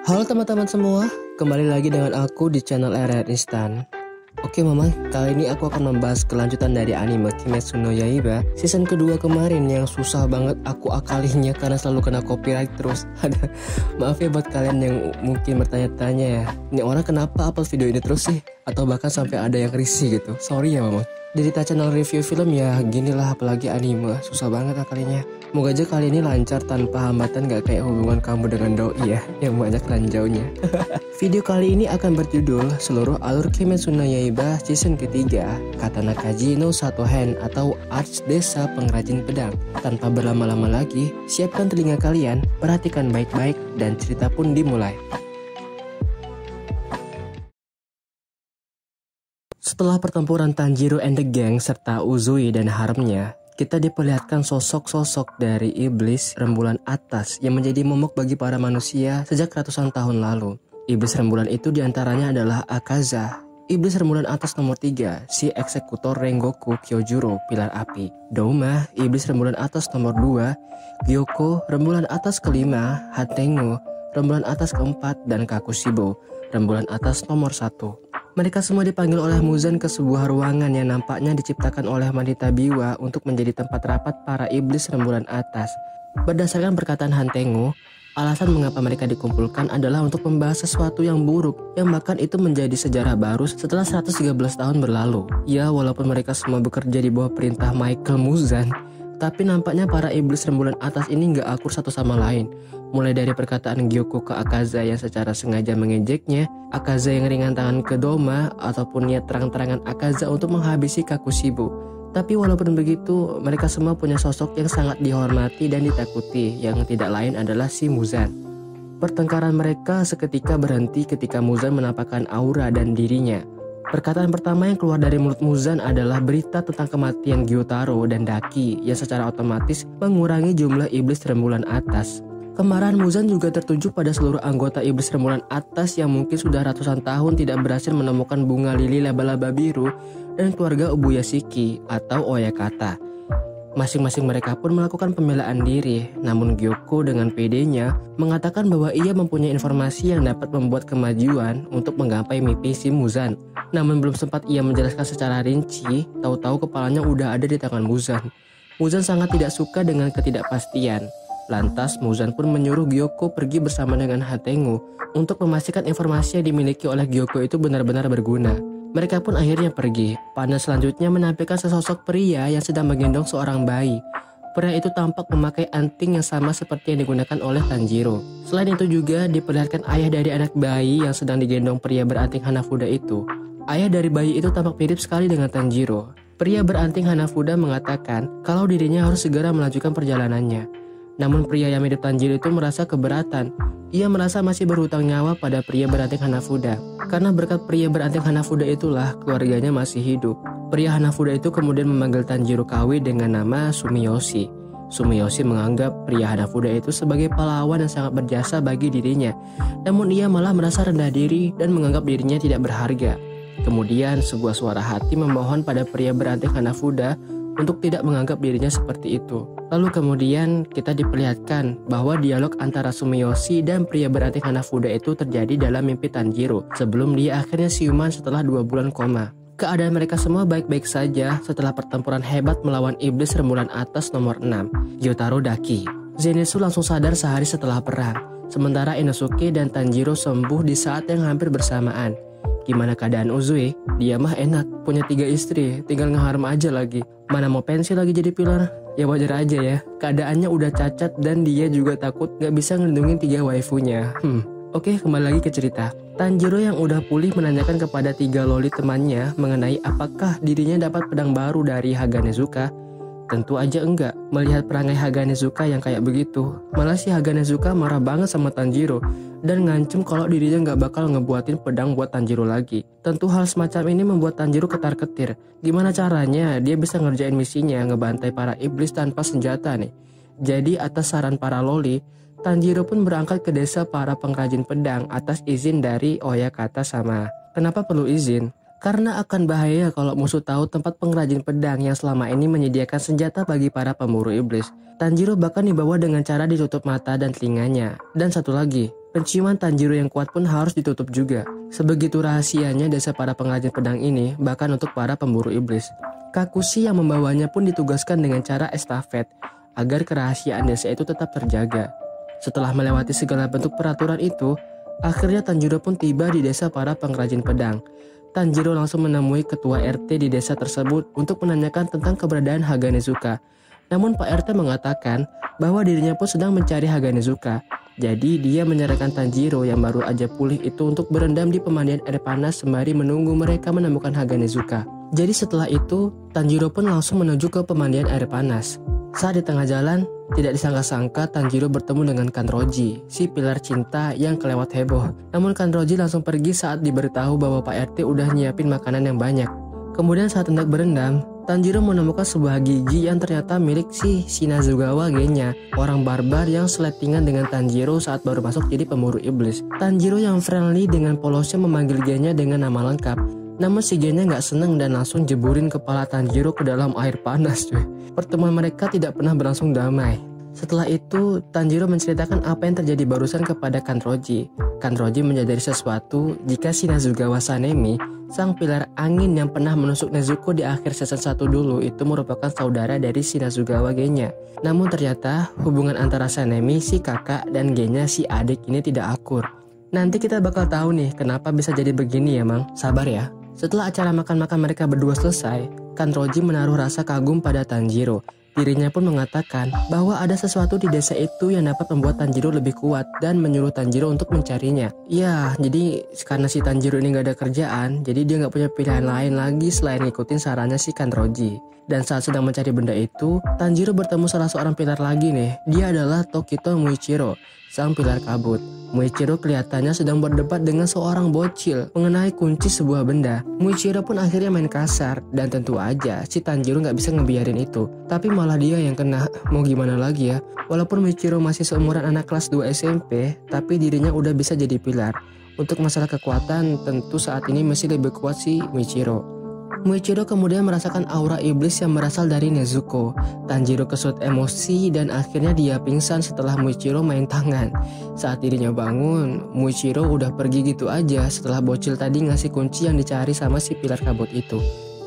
Halo teman-teman semua, kembali lagi dengan aku di channel RR Instan. Oke Mama, kali ini aku akan membahas kelanjutan dari anime Kimetsu no Yaiba season kedua kemarin yang susah banget aku akalinya karena selalu kena copyright terus. Maaf ya buat kalian yang mungkin bertanya-tanya ya, ini orang kenapa upload video ini terus sih? Atau bahkan sampai ada yang risih gitu. Sorry ya Mama. Cerita channel review film ya ginilah, apalagi anime, susah banget akalinya. Moga aja kali ini lancar tanpa hambatan, gak kayak hubungan kamu dengan doi ya, yang banyak ranjaunya. Video kali ini akan berjudul Seluruh Alur Kimetsu no Yaiba season ketiga, Katana Kaji no Satohen atau Arts Desa Pengrajin Pedang. Tanpa berlama-lama lagi, siapkan telinga kalian, perhatikan baik-baik, dan cerita pun dimulai. Setelah pertempuran Tanjiro and the Gang serta Uzui dan haremnya, kita diperlihatkan sosok-sosok dari iblis rembulan atas yang menjadi momok bagi para manusia sejak ratusan tahun lalu. Iblis rembulan itu diantaranya adalah Akaza, iblis rembulan atas nomor 3, si eksekutor Rengoku Kyojuro, pilar api. Douma, iblis rembulan atas nomor 2, Gyoko, rembulan atas kelima, Hatengo, rembulan atas keempat, dan Kakushibo, rembulan atas nomor 1. Mereka semua dipanggil oleh Muzan ke sebuah ruangan yang nampaknya diciptakan oleh wanita Biwa untuk menjadi tempat rapat para iblis rembulan atas. Berdasarkan perkataan Hatengo, alasan mengapa mereka dikumpulkan adalah untuk membahas sesuatu yang buruk yang bahkan itu menjadi sejarah baru setelah 113 tahun berlalu. Ya, walaupun mereka semua bekerja di bawah perintah Michael Muzan, tapi nampaknya para iblis rembulan atas ini gak akur satu sama lain. Mulai dari perkataan Gyoko ke Akaza yang secara sengaja mengejeknya, Akaza yang ringan tangan ke Douma, ataupun niat terang-terangan Akaza untuk menghabisi Kakushibo. Tapi walaupun begitu, mereka semua punya sosok yang sangat dihormati dan ditakuti, yang tidak lain adalah si Muzan. Pertengkaran mereka seketika berhenti ketika Muzan menampakkan aura dan dirinya. Perkataan pertama yang keluar dari mulut Muzan adalah berita tentang kematian Gyotaro dan Daki yang secara otomatis mengurangi jumlah iblis rembulan atas. Kemarahan Muzan juga tertuju pada seluruh anggota iblis rembulan atas yang mungkin sudah ratusan tahun tidak berhasil menemukan bunga lili laba-laba biru dan keluarga Ubuyashiki atau Oyakata. Masing-masing mereka pun melakukan pembelaan diri, namun Gyoko dengan pedenya mengatakan bahwa ia mempunyai informasi yang dapat membuat kemajuan untuk menggapai mimpi si Muzan. Namun belum sempat ia menjelaskan secara rinci, tahu-tahu kepalanya udah ada di tangan Muzan. Muzan sangat tidak suka dengan ketidakpastian. Lantas Muzan pun menyuruh Gyoko pergi bersama dengan Hatengo untuk memastikan informasi yang dimiliki oleh Gyoko itu benar-benar berguna. Mereka pun akhirnya pergi. Panel selanjutnya menampilkan sesosok pria yang sedang menggendong seorang bayi. Pria itu tampak memakai anting yang sama seperti yang digunakan oleh Tanjiro. Selain itu juga diperlihatkan ayah dari anak bayi yang sedang digendong pria beranting Hanafuda itu. Ayah dari bayi itu tampak mirip sekali dengan Tanjiro. Pria beranting Hanafuda mengatakan kalau dirinya harus segera melanjutkan perjalanannya. Namun pria yang mirip Tanjiro itu merasa keberatan. Ia merasa masih berhutang nyawa pada pria beranting Hanafuda. Karena berkat pria beranting Hanafuda itulah keluarganya masih hidup. Pria Hanafuda itu kemudian memanggil Tanjiro Kawi dengan nama Sumiyoshi. Sumiyoshi menganggap pria Hanafuda itu sebagai pahlawan yang sangat berjasa bagi dirinya. Namun ia malah merasa rendah diri dan menganggap dirinya tidak berharga. Kemudian sebuah suara hati memohon pada pria beranting Hanafuda untuk tidak menganggap dirinya seperti itu. Lalu kemudian kita diperlihatkan bahwa dialog antara Sumiyoshi dan pria beranting Hanafuda itu terjadi dalam mimpi Tanjiro sebelum dia akhirnya siuman setelah 2 bulan koma. Keadaan mereka semua baik-baik saja setelah pertempuran hebat melawan iblis rembulan atas nomor 6, Gyotaro Daki. Zenitsu langsung sadar sehari setelah perang, sementara Inosuke dan Tanjiro sembuh di saat yang hampir bersamaan. Gimana keadaan Uzui? Dia mah enak, punya 3 istri, tinggal ngeharem aja lagi. Mana mau pensi lagi jadi pilar? Ya wajar aja ya, keadaannya udah cacat dan dia juga takut gak bisa ngelindungin 3 waifunya. Oke, kembali lagi ke cerita. Tanjiro yang udah pulih menanyakan kepada 3 loli temannya mengenai apakah dirinya dapat pedang baru dari Haganezuka. Tentu aja enggak, melihat perangai Haganezuka yang kayak begitu. Malah si Haganezuka marah banget sama Tanjiro dan ngancem kalau dirinya nggak bakal ngebuatin pedang buat Tanjiro lagi. Tentu hal semacam ini membuat Tanjiro ketar-ketir. Gimana caranya dia bisa ngerjain misinya ngebantai para iblis tanpa senjata nih? Jadi atas saran para loli, Tanjiro pun berangkat ke desa para pengrajin pedang atas izin dari Oyakata sama. Kenapa perlu izin? Karena akan bahaya kalau musuh tahu tempat pengrajin pedang yang selama ini menyediakan senjata bagi para pemburu iblis. Tanjiro bahkan dibawa dengan cara ditutup mata dan telinganya. Dan satu lagi, Penciuman Tanjiro yang kuat pun harus ditutup juga. Sebegitu rahasianya desa para pengrajin pedang ini, bahkan untuk para pemburu iblis. Kakushi yang membawanya pun ditugaskan dengan cara estafet, agar kerahasiaan desa itu tetap terjaga. Setelah melewati segala bentuk peraturan itu, akhirnya Tanjiro pun tiba di desa para pengrajin pedang. Tanjiro langsung menemui ketua RT di desa tersebut untuk menanyakan tentang keberadaan Haganezuka. Namun Pak RT mengatakan bahwa dirinya pun sedang mencari Haganezuka. Jadi dia menyerahkan Tanjiro yang baru aja pulih itu untuk berendam di pemandian air panas sembari menunggu mereka menemukan Haganezuka. Jadi setelah itu, Tanjiro pun langsung menuju ke pemandian air panas. Saat di tengah jalan, tidak disangka-sangka Tanjiro bertemu dengan Kanroji, si pilar cinta yang kelewat heboh. Namun Kanroji langsung pergi saat diberitahu bahwa Pak RT udah nyiapin makanan yang banyak. Kemudian saat hendak berendam, Tanjiro menemukan sebuah gigi yang ternyata milik si Shinazugawa Genya, orang barbar yang seletingan dengan Tanjiro saat baru masuk jadi pemburu iblis. Tanjiro yang friendly dengan polosnya memanggil Genya dengan nama lengkap. Namun si Genya nggak seneng dan langsung jeburin kepala Tanjiro ke dalam air panas cuy. Pertemuan mereka tidak pernah berlangsung damai. Setelah itu, Tanjiro menceritakan apa yang terjadi barusan kepada Kanroji. Kanroji menyadari sesuatu jika Shinazugawa Sanemi, sang pilar angin yang pernah menusuk Nezuko di akhir season 1 dulu, itu merupakan saudara dari Shinazugawa Genya. Namun ternyata hubungan antara Sanemi si kakak dan Genya si adik ini tidak akur. Nanti kita bakal tahu nih kenapa bisa jadi begini ya Mang. Sabar ya. Setelah acara makan-makan mereka berdua selesai, Kanroji menaruh rasa kagum pada Tanjiro. Dirinya pun mengatakan bahwa ada sesuatu di desa itu yang dapat membuat Tanjiro lebih kuat dan menyuruh Tanjiro untuk mencarinya. Ya, jadi karena si Tanjiro ini gak ada kerjaan, jadi dia gak punya pilihan lain lagi selain ngikutin sarannya si Kanroji. Dan saat sedang mencari benda itu, Tanjiro bertemu salah seorang pilar lagi nih. Dia adalah Tokito Muichiro, sang pilar kabut. Muichiro kelihatannya sedang berdebat dengan seorang bocil mengenai kunci sebuah benda. Muichiro pun akhirnya main kasar, dan tentu aja si Tanjiro nggak bisa ngebiarin itu. Tapi malah dia yang kena, mau gimana lagi ya. Walaupun Muichiro masih seumuran anak kelas 2 SMP, tapi dirinya udah bisa jadi pilar. Untuk masalah kekuatan, tentu saat ini masih lebih kuat si Muichiro. Muichiro kemudian merasakan aura iblis yang berasal dari Nezuko. Tanjiro kesut emosi dan akhirnya dia pingsan setelah Muichiro main tangan. Saat dirinya bangun, Muichiro udah pergi gitu aja setelah bocil tadi ngasih kunci yang dicari sama si pilar kabut itu.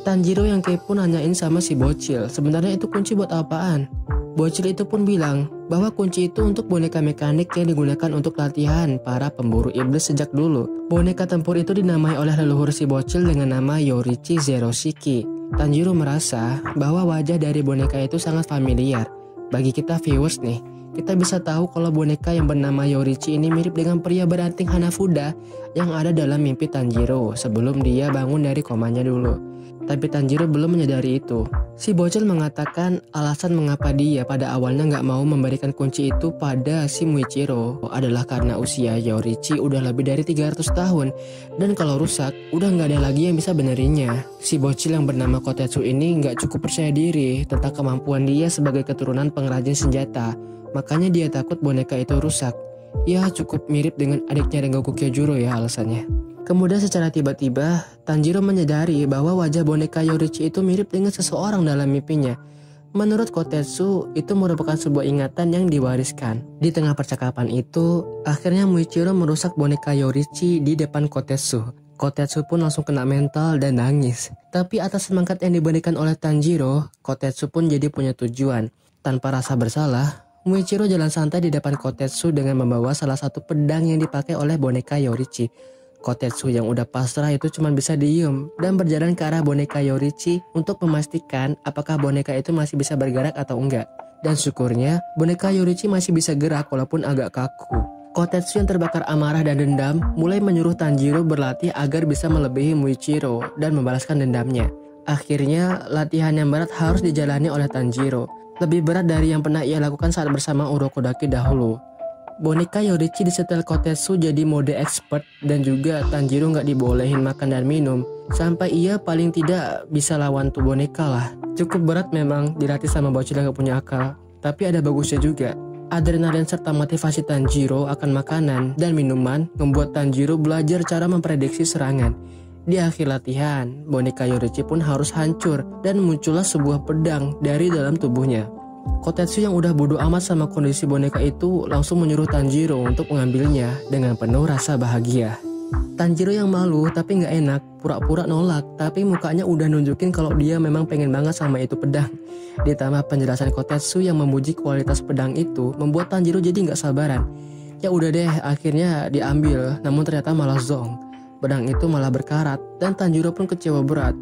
Tanjiro yang kepo nanyain sama si bocil, sebenarnya itu kunci buat apaan? Bocil itu pun bilang bahwa kunci itu untuk boneka mekanik yang digunakan untuk latihan para pemburu iblis sejak dulu. Boneka tempur itu dinamai oleh leluhur si bocil dengan nama Yorichi Zeroshiki. Tanjiro merasa bahwa wajah dari boneka itu sangat familiar. Bagi kita viewers nih, kita bisa tahu kalau boneka yang bernama Yorichi ini mirip dengan pria beranting Hanafuda yang ada dalam mimpi Tanjiro sebelum dia bangun dari komanya dulu. Tapi Tanjiro belum menyadari itu. Si bocil mengatakan alasan mengapa dia pada awalnya nggak mau memberikan kunci itu pada si Muichiro adalah karena usia Yorichi udah lebih dari 300 tahun. Dan kalau rusak, udah nggak ada lagi yang bisa benerinnya. Si bocil yang bernama Kotetsu ini nggak cukup percaya diri tentang kemampuan dia sebagai keturunan pengrajin senjata. Makanya dia takut boneka itu rusak. Ya cukup mirip dengan adiknya Rengoku Kyojuro ya alasannya. Kemudian secara tiba-tiba, Tanjiro menyadari bahwa wajah boneka Yorichi itu mirip dengan seseorang dalam mimpinya. Menurut Kotetsu, itu merupakan sebuah ingatan yang diwariskan. Di tengah percakapan itu, akhirnya Muichiro merusak boneka Yorichi di depan Kotetsu. Kotetsu pun langsung kena mental dan nangis. Tapi atas semangat yang diberikan oleh Tanjiro, Kotetsu pun jadi punya tujuan. Tanpa rasa bersalah, Muichiro jalan santai di depan Kotetsu dengan membawa salah satu pedang yang dipakai oleh boneka Yorichi. Kotetsu yang udah pasrah itu cuma bisa diem dan berjalan ke arah boneka Yorichi untuk memastikan apakah boneka itu masih bisa bergerak atau enggak. Dan syukurnya boneka Yorichi masih bisa gerak walaupun agak kaku. Kotetsu yang terbakar amarah dan dendam mulai menyuruh Tanjiro berlatih agar bisa melebihi Muichiro dan membalaskan dendamnya. Akhirnya latihan yang berat harus dijalani oleh Tanjiro. Lebih berat dari yang pernah ia lakukan saat bersama Urokodaki dahulu. Boneka Yorichi disetel Kotetsu jadi mode expert dan juga Tanjiro nggak dibolehin makan dan minum sampai ia paling tidak bisa lawan tuh boneka lah. Cukup berat memang dilatih sama bocil yang gak punya akal, tapi ada bagusnya juga. Adrenalin serta motivasi Tanjiro akan makanan dan minuman membuat Tanjiro belajar cara memprediksi serangan. Di akhir latihan, boneka Yorichi pun harus hancur dan muncullah sebuah pedang dari dalam tubuhnya. Kotetsu yang udah bodo amat sama kondisi boneka itu langsung menyuruh Tanjiro untuk mengambilnya dengan penuh rasa bahagia. Tanjiro yang malu tapi gak enak, pura-pura nolak, tapi mukanya udah nunjukin kalau dia memang pengen banget sama itu pedang. Ditambah penjelasan Kotetsu yang memuji kualitas pedang itu membuat Tanjiro jadi gak sabaran. Ya udah deh, akhirnya diambil, namun ternyata malah zonk. Pedang itu malah berkarat dan Tanjiro pun kecewa berat.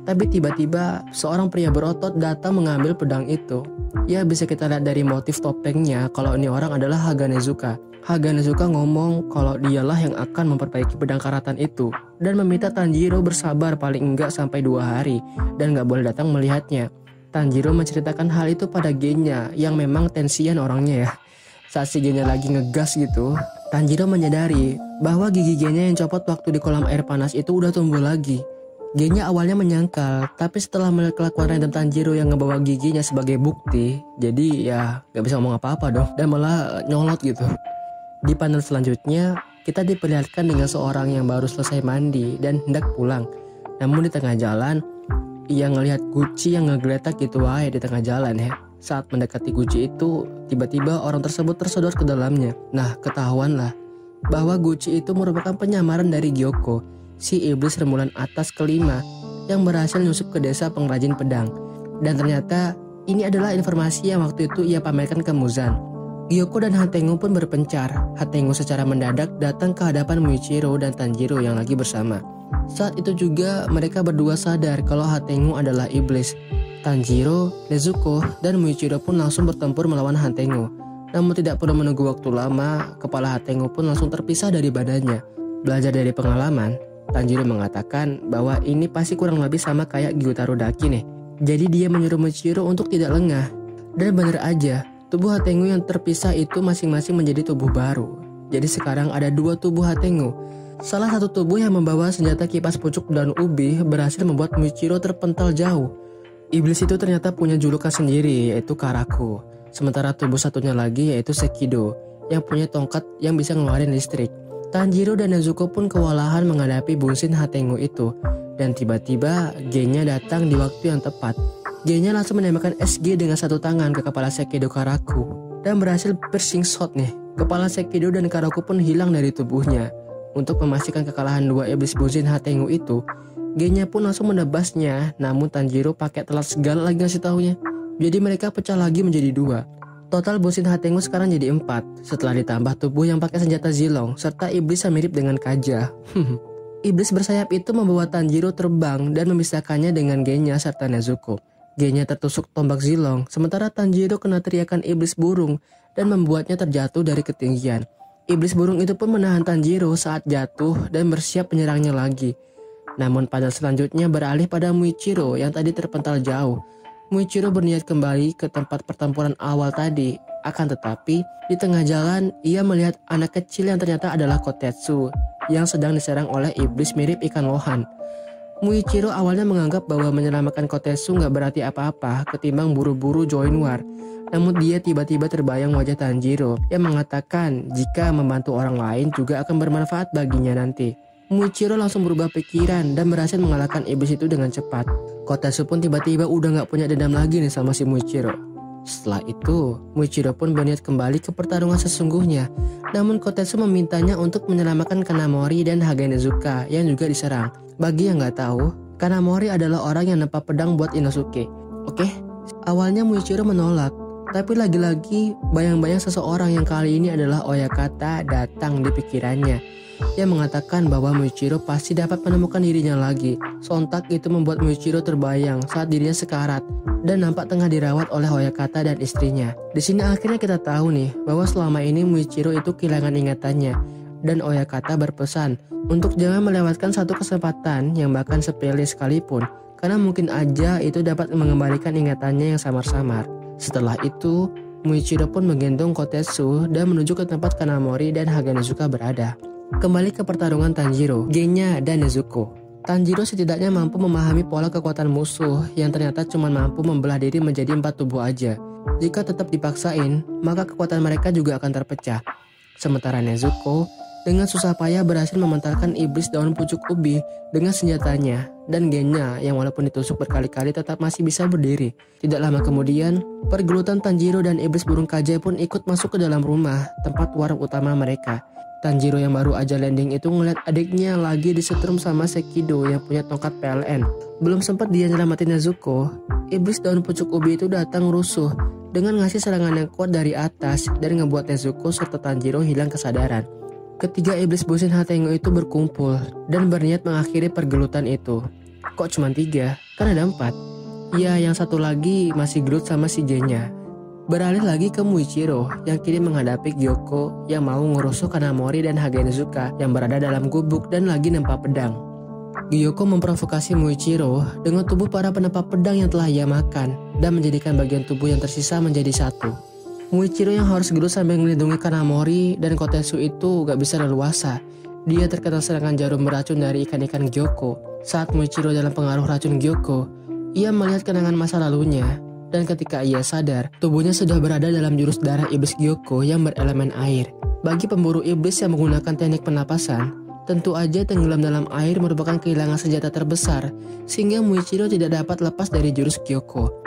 Tapi tiba-tiba seorang pria berotot datang mengambil pedang itu. Ya bisa kita lihat dari motif topengnya kalau ini orang adalah Haganezuka. Haganezuka ngomong kalau dialah yang akan memperbaiki pedang karatan itu dan meminta Tanjiro bersabar paling enggak sampai 2 hari dan gak boleh datang melihatnya. Tanjiro menceritakan hal itu pada Genya yang memang tensian orangnya ya. Saat si Genya lagi ngegas gitu, Tanjiro menyadari bahwa gigi Genya yang copot waktu di kolam air panas itu udah tumbuh lagi. Genya awalnya menyangkal, tapi setelah melihat kelakuan random Tanjiro yang ngebawa giginya sebagai bukti, jadi ya gak bisa ngomong apa-apa dong, dan malah nyolot gitu. Di panel selanjutnya, kita diperlihatkan dengan seorang yang baru selesai mandi dan hendak pulang. Namun di tengah jalan, ia ngelihat Gucci yang ngegeletak gitu aja di tengah jalan ya. Saat mendekati Gucci itu, tiba-tiba orang tersebut tersodor ke dalamnya. Nah, ketahuanlah bahwa Gucci itu merupakan penyamaran dari Gyoko, si iblis rembulan atas kelima yang berhasil nyusup ke desa pengrajin pedang. Dan ternyata ini adalah informasi yang waktu itu ia pamerkan ke Muzan. Gyoko dan Hatengo pun berpencar. Hatengo secara mendadak datang ke hadapan Muichiro dan Tanjiro yang lagi bersama. Saat itu juga mereka berdua sadar kalau Hatengo adalah iblis. Tanjiro, Nezuko, dan Muichiro pun langsung bertempur melawan Hatengo. Namun tidak perlu menunggu waktu lama, kepala Hatengo pun langsung terpisah dari badannya. Belajar dari pengalaman, Tanjiro mengatakan bahwa ini pasti kurang lebih sama kayak Gyutaro Daki nih. Jadi dia menyuruh Muichiro untuk tidak lengah. Dan bener aja, tubuh Hatengo yang terpisah itu masing-masing menjadi tubuh baru. Jadi sekarang ada 2 tubuh Hatengo. Salah satu tubuh yang membawa senjata kipas pucuk daun ubi berhasil membuat Muichiro terpental jauh. Iblis itu ternyata punya julukan sendiri yaitu Karaku. Sementara tubuh satunya lagi yaitu Sekido yang punya tongkat yang bisa ngeluarin listrik. Tanjiro dan Nezuko pun kewalahan menghadapi bunsin Hatengo itu. Dan tiba-tiba Genya datang di waktu yang tepat. Genya langsung menembakkan SG dengan satu tangan ke kepala Sekido Karaku dan berhasil piercing shot nih. Kepala Sekido dan Karaku pun hilang dari tubuhnya. Untuk memastikan kekalahan 2 iblis bunsin Hatengo itu, Genya pun langsung menebasnya. Namun Tanjiro pakai telat segala lagi ngasih taunya. Jadi mereka pecah lagi menjadi 2. Total bunsin Hatengo sekarang jadi 4. Setelah ditambah tubuh yang pakai senjata Zilong serta iblis yang mirip dengan Kaja. Iblis bersayap itu membawa Tanjiro terbang dan memisahkannya dengan Genya serta Nezuko. Genya tertusuk tombak Zilong, sementara Tanjiro kena teriakan iblis burung dan membuatnya terjatuh dari ketinggian. Iblis burung itu pun menahan Tanjiro saat jatuh dan bersiap menyerangnya lagi. Namun pada selanjutnya beralih pada Muichiro yang tadi terpental jauh. Muichiro berniat kembali ke tempat pertempuran awal tadi. Akan tetapi, di tengah jalan ia melihat anak kecil yang ternyata adalah Kotetsu yang sedang diserang oleh iblis mirip ikan lohan. Muichiro awalnya menganggap bahwa menyelamatkan Kotetsu gak berarti apa-apa ketimbang buru-buru join war. Namun dia tiba-tiba terbayang wajah Tanjiro yang mengatakan jika membantu orang lain juga akan bermanfaat baginya nanti. Muichiro langsung berubah pikiran dan berhasil mengalahkan iblis itu dengan cepat. Kotetsu pun tiba-tiba udah gak punya dendam lagi nih sama si Muichiro. Setelah itu, Muichiro pun berniat kembali ke pertarungan sesungguhnya. Namun Kotetsu memintanya untuk menyelamatkan Kanamori dan Haganezuka yang juga diserang. Bagi yang gak tahu, Kanamori adalah orang yang nempa pedang buat Inosuke. Oke, awalnya Muichiro menolak. Tapi lagi-lagi bayang-bayang seseorang yang kali ini adalah Oyakata datang di pikirannya. Yang mengatakan bahwa Muichiro pasti dapat menemukan dirinya lagi. Sontak itu membuat Muichiro terbayang saat dirinya sekarat dan nampak tengah dirawat oleh Oyakata dan istrinya. Di sini akhirnya kita tahu nih bahwa selama ini Muichiro itu kehilangan ingatannya. Dan Oyakata berpesan untuk jangan melewatkan satu kesempatan yang bahkan sepele sekalipun, karena mungkin aja itu dapat mengembalikan ingatannya yang samar-samar. Setelah itu, Muichiro pun menggendong Kotetsu dan menuju ke tempat Kanamori dan Haganezuka berada. Kembali ke pertarungan Tanjiro, Genya, dan Nezuko. Tanjiro setidaknya mampu memahami pola kekuatan musuh yang ternyata cuma mampu membelah diri menjadi 4 tubuh aja. Jika tetap dipaksain, maka kekuatan mereka juga akan terpecah. Sementara Nezuko dengan susah payah berhasil mementalkan iblis daun pucuk ubi dengan senjatanya dan gennya yang walaupun ditusuk berkali-kali tetap masih bisa berdiri. Tidak lama kemudian, pergelutan Tanjiro dan iblis burung kajai pun ikut masuk ke dalam rumah, tempat warung utama mereka. Tanjiro yang baru aja landing itu ngeliat adiknya lagi disetrum sama Sekido yang punya tongkat PLN. Belum sempat dia nyelamatin Nezuko, iblis daun pucuk ubi itu datang rusuh dengan ngasih serangan yang kuat dari atas dan ngebuat Nezuko serta Tanjiro hilang kesadaran. Ketiga iblis Bushin Hatengo itu berkumpul dan berniat mengakhiri pergelutan itu. Kok cuma 3? Kan ada 4. Ya, yang satu lagi masih gelut sama si J-nya. Beralih lagi ke Muichiro yang kini menghadapi Gyoko yang mau ngerusuh Kanamori dan Hagenezuka yang berada dalam gubuk dan lagi nempa pedang. Gyoko memprovokasi Muichiro dengan tubuh para penempa pedang yang telah ia makan dan menjadikan bagian tubuh yang tersisa menjadi satu. Muichiro yang harus gelut sambil melindungi Kanamori dan Kotetsu itu gak bisa leluasa. Dia terkena serangan jarum beracun dari ikan-ikan Gyoko. Saat Muichiro dalam pengaruh racun Gyoko, ia melihat kenangan masa lalunya. Dan ketika ia sadar, tubuhnya sudah berada dalam jurus darah iblis Gyoko yang berelemen air. Bagi pemburu iblis yang menggunakan teknik penapasan, tentu aja tenggelam dalam air merupakan kehilangan senjata terbesar, sehingga Muichiro tidak dapat lepas dari jurus Gyoko.